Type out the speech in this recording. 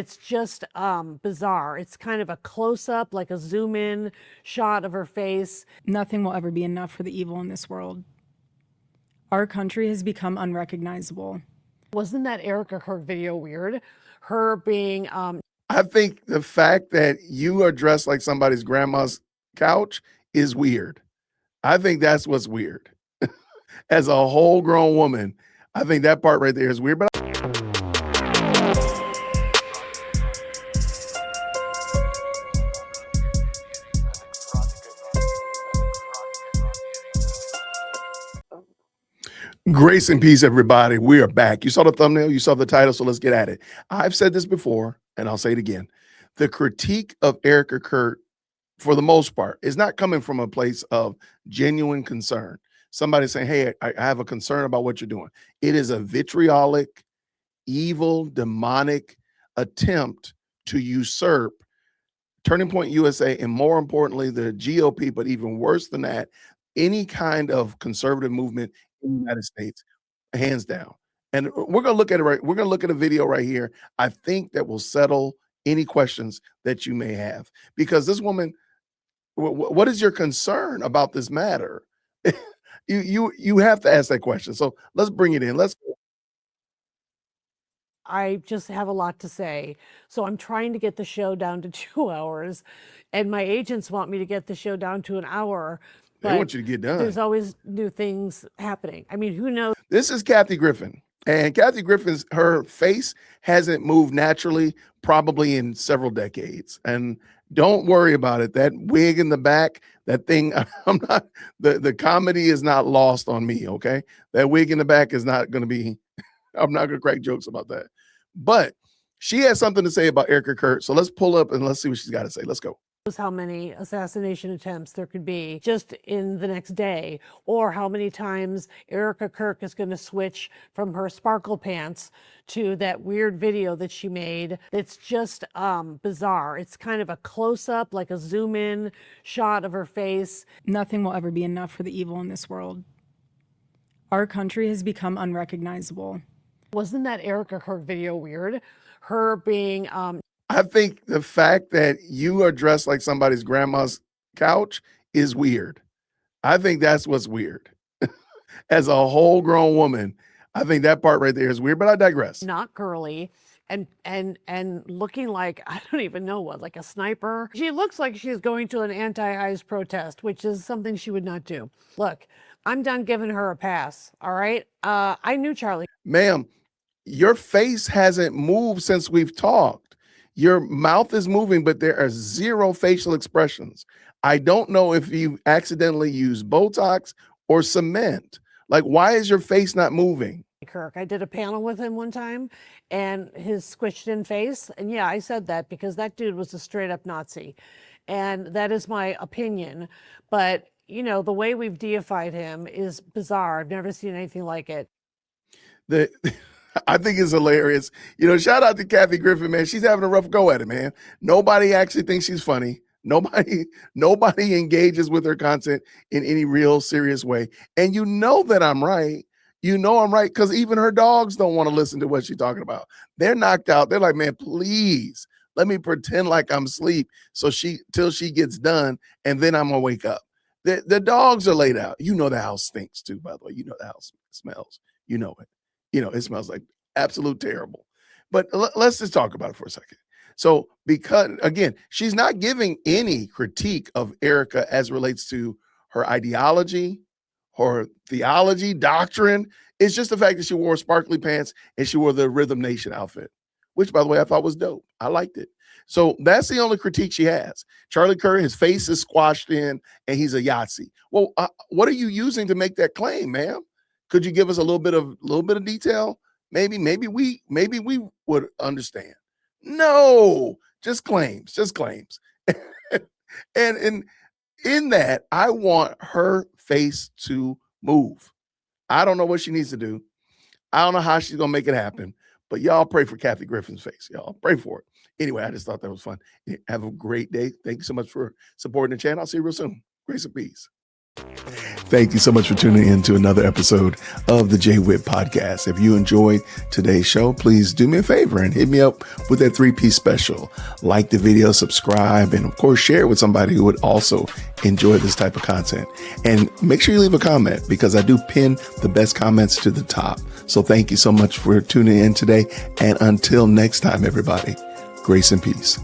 It's just bizarre. It's kind of a close-up, like a zoom-in shot of her face. Nothing will ever be enough for the evil in this world. Our country has become unrecognizable. Wasn't that Erika Kirk video weird? Her being I think the fact that you are dressed like somebody's grandma's couch is weird. I think that's what's weird. As a whole grown woman, I think that part right there is weird. But grace and peace, everybody. We are back. You saw the thumbnail, you saw the title, so let's get at it. I've said this before, and I'll say it again. The critique of Erika Kirk, for the most part, is not coming from a place of genuine concern. Somebody saying, hey, I have a concern about what you're doing. It is a vitriolic, evil, demonic attempt to usurp Turning Point USA, and more importantly, the GOP, but even worse than that, any kind of conservative movement in the United States, hands down. And we're going to look at it right. We're going to look at a video right here. I think that will settle any questions that you may have, because this woman, what is your concern about this matter? you have to ask that question. So let's bring it in. I just have a lot to say. So I'm trying to get the show down to 2 hours, and my agents want me to get the show down to an hour. They want you to get done. There's always new things happening. I mean, who knows? This is Kathy Griffin. And Kathy Griffin's, her face hasn't moved naturally probably in several decades. And don't worry about it. That wig in the back, that thing, the comedy is not lost on me, okay? That wig in the back is not going to be, I'm not going to crack jokes about that. But she has something to say about Erika Kirk. So let's pull up and let's see what she's got to say. Let's go. How many assassination attempts there could be just in the next day, or how many times Erika Kirk is going to switch from her sparkle pants to that weird video that she made. It's just bizarre. It's kind of a close-up, like a zoom-in shot of her face. Nothing will ever be enough for the evil in this world. Our country has become unrecognizable. Wasn't that Erika Kirk video weird? Her being I think the fact that you are dressed like somebody's grandma's couch is weird. I think that's what's weird. As a whole grown woman, I think that part right there is weird, but I digress. Not girly and looking like, I don't even know what, like a sniper. She looks like she's going to an anti-ICE protest, which is something she would not do. Look, I'm done giving her a pass, all right? I knew Charlie. Ma'am, your face hasn't moved since we've talked. Your mouth is moving, but there are zero facial expressions. I don't know if you accidentally used Botox or cement. Like, why is your face not moving? Kirk, I did a panel with him one time, and his squished in face. And yeah, I said that because that dude was a straight up Nazi. And that is my opinion. But, you know, the way we've deified him is bizarre. I've never seen anything like it. I think it's hilarious. You know, shout out to Kathy Griffin, man. She's having a rough go at it, man. Nobody actually thinks she's funny. Nobody engages with her content in any real serious way. And you know that I'm right. You know I'm right, because even her dogs don't want to listen to what she's talking about. They're knocked out. They're like, man, please let me pretend like I'm asleep till she gets done, and then I'm gonna wake up. The dogs are laid out. You know the house stinks too, by the way. You know the house smells. You know it. You know, it smells like absolute terrible. But let's just talk about it for a second. So, because, again, she's not giving any critique of Erika as relates to her ideology, her theology, doctrine. It's just the fact that she wore sparkly pants and she wore the Rhythm Nation outfit, which, by the way, I thought was dope. I liked it. So that's the only critique she has. Charlie Kirk, his face is squashed in and he's a Yahtzee. Well, what are you using to make that claim, ma'am? Could you give us a little bit of detail? Maybe we would understand. No, just claims. and in that, I want her face to move. I don't know what she needs to do. I don't know how she's gonna make it happen, but y'all pray for Kathy Griffin's face. Y'all pray for it. Anyway, I just thought that was fun. Have a great day. Thank you so much for supporting the channel. I'll see you real soon. Grace and peace. Thank you so much for tuning in to another episode of the JWhit Podcast. If you enjoyed today's show, please do me a favor and hit me up with that 3-piece special. Like the video, subscribe, and of course, share it with somebody who would also enjoy this type of content. And make sure you leave a comment because I do pin the best comments to the top. So thank you so much for tuning in today. And until next time, everybody, grace and peace.